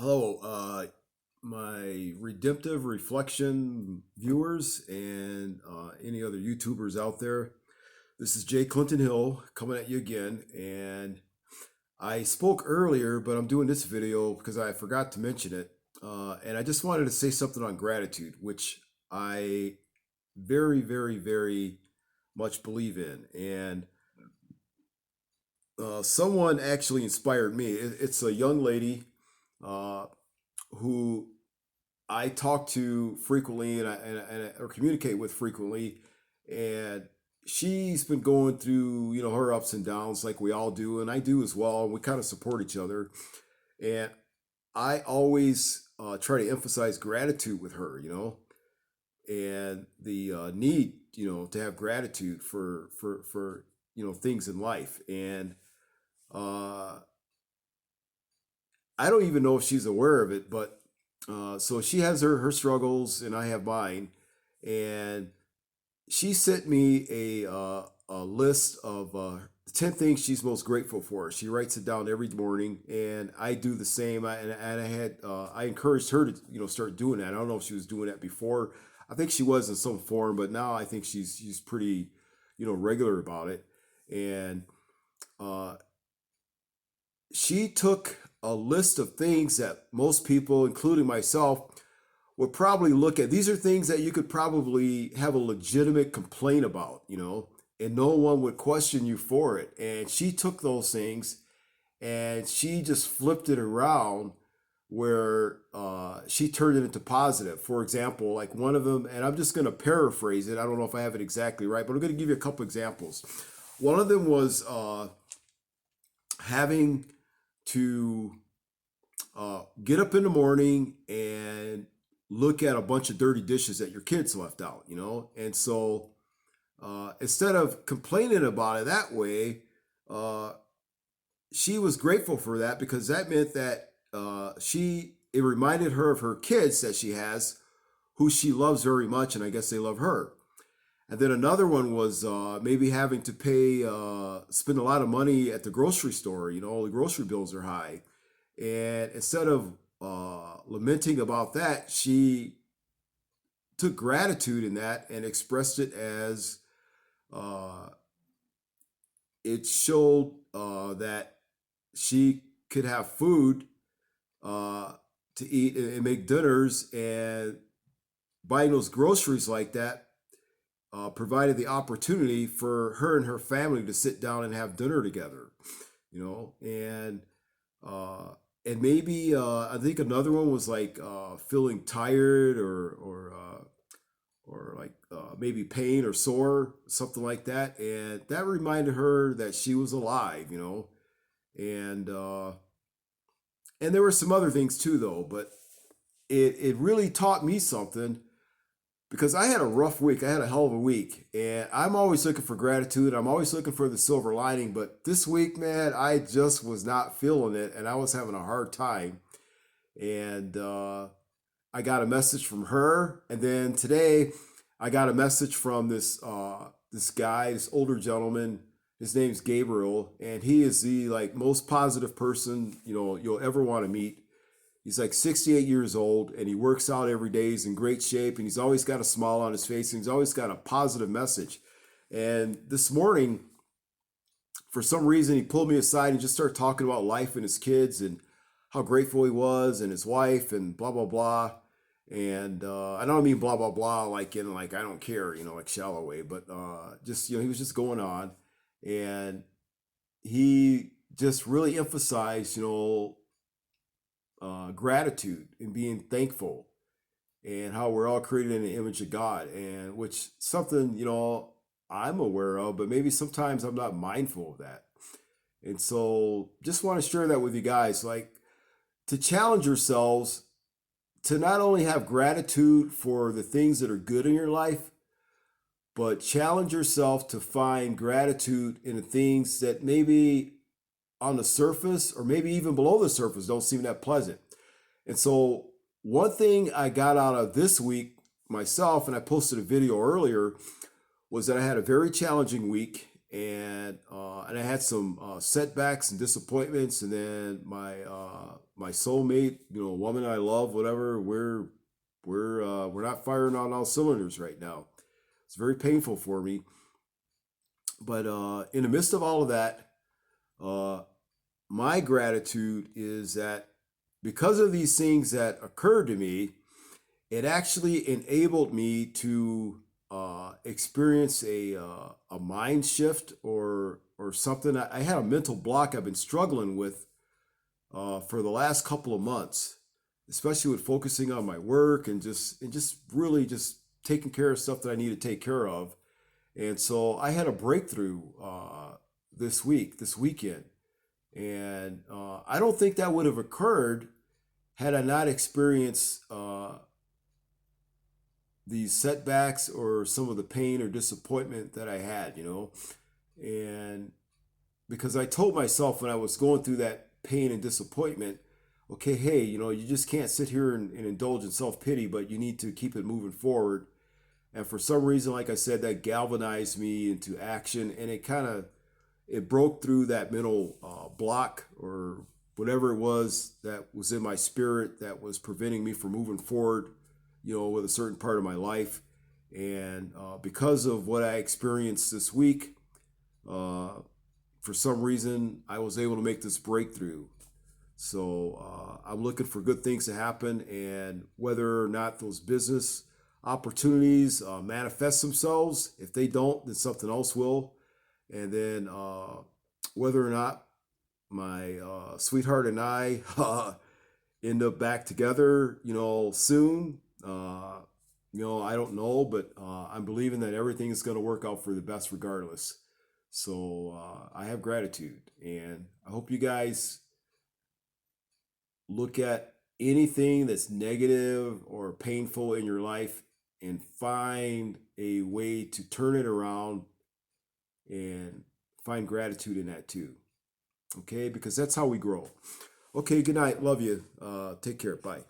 Hello, my redemptive reflection viewers and any other YouTubers out there. This is Jay Clinton Hill coming at you again. And I spoke earlier, but I'm doing this video because I forgot to mention it. And I just wanted to say something on gratitude, which I very, very, very much believe in. And someone actually inspired me. It's a young lady uh, who I talk to frequently or communicate with frequently, and she's been going through her ups and downs like we all do, and I do as well. And we kind of support each other, and I always try to emphasize gratitude with her, and the need to have gratitude for things in life, and uh, I don't even know if she's aware of it, but so she has her struggles and I have mine, and she sent me a list of 10 things she's most grateful for. She writes it down every morning, and I do the same. I encouraged her to start doing that. I don't know if she was doing that before. I think she was in some form, but now I think she's pretty regular about it, and uh, she took a list of things that most people, including myself, would probably look at. These are things that you could probably have a legitimate complaint about, and no one would question you for it. And she took those things and she just flipped it around where she turned it into positive. For example, like one of them, and I'm just going to paraphrase it. I don't know if I have it exactly right, but I'm going to give you a couple examples. One of them was having to get up in the morning and look at a bunch of dirty dishes that your kids left out, And so instead of complaining about it that way, uh, she was grateful for that because that meant that it reminded her of her kids that she has, who she loves very much, and I guess they love her. And then another one was maybe having to spend a lot of money at the grocery store. All the grocery bills are high. And instead of lamenting about that, she took gratitude in that and expressed it as uh, it showed that she could have food uh, to eat and make dinners, and buying those groceries like that provided the opportunity for her and her family to sit down and have dinner together, and uh, and maybe I think another one was like feeling tired or like maybe pain or sore, something like that, and that reminded her that she was alive, and and there were some other things too, though, but it really taught me something because I had a rough week. I had a hell of a week, and I'm always looking for gratitude. I'm always looking for the silver lining. But this week, man, I just was not feeling it, and I was having a hard time. And I got a message from her, and then today, I got a message from this guy, this older gentleman. His name's Gabriel, and he is the like most positive person you'll ever want to meet. He's like 68 years old and he works out every day. He's in great shape and he's always got a smile on his face and he's always got a positive message. And this morning, for some reason, he pulled me aside and just started talking about life and his kids and how grateful he was and his wife and blah, blah, blah. And I don't mean blah, blah, blah, like in like, I don't care, like shallow way, but just, he was just going on. And he just really emphasized, gratitude and being thankful and how we're all created in the image of God, and which something I'm aware of, but maybe sometimes I'm not mindful of that. And so just want to share that with you guys, like to challenge yourselves to not only have gratitude for the things that are good in your life, but challenge yourself to find gratitude in the things that maybe on the surface or maybe even below the surface don't seem that pleasant. And so one thing I got out of this week myself, and I posted a video earlier, was that I had a very challenging week and I had some setbacks and disappointments, and then my soulmate, woman I love, whatever, we're not firing on all cylinders right now. It's very painful for me, but in the midst of all of that, uh, my gratitude is that because of these things that occurred to me, it actually enabled me to experience a mind shift or something. I had a mental block I've been struggling with for the last couple of months, especially with focusing on my work and just really just taking care of stuff that I need to take care of. And so I had a breakthrough this weekend, and I don't think that would have occurred had I not experienced these setbacks or some of the pain or disappointment that I had. And because I told myself when I was going through that pain and disappointment, okay, hey, you just can't sit here and indulge in self pity, but you need to keep it moving forward. And for some reason, like I said, that galvanized me into action, and it broke through that mental block or whatever it was that was in my spirit that was preventing me from moving forward, with a certain part of my life. And because of what I experienced this week, uh, for some reason, I was able to make this breakthrough. So I'm looking for good things to happen, and whether or not those business opportunities manifest themselves, if they don't, then something else will. And then whether or not my sweetheart and I end up back together, soon. I don't know, but I'm believing that everything is going to work out for the best regardless. So I have gratitude, and I hope you guys look at anything that's negative or painful in your life and find a way to turn it around and find gratitude in that too. Okay, because that's how we grow. Okay, good night. Love you. Take care. Bye.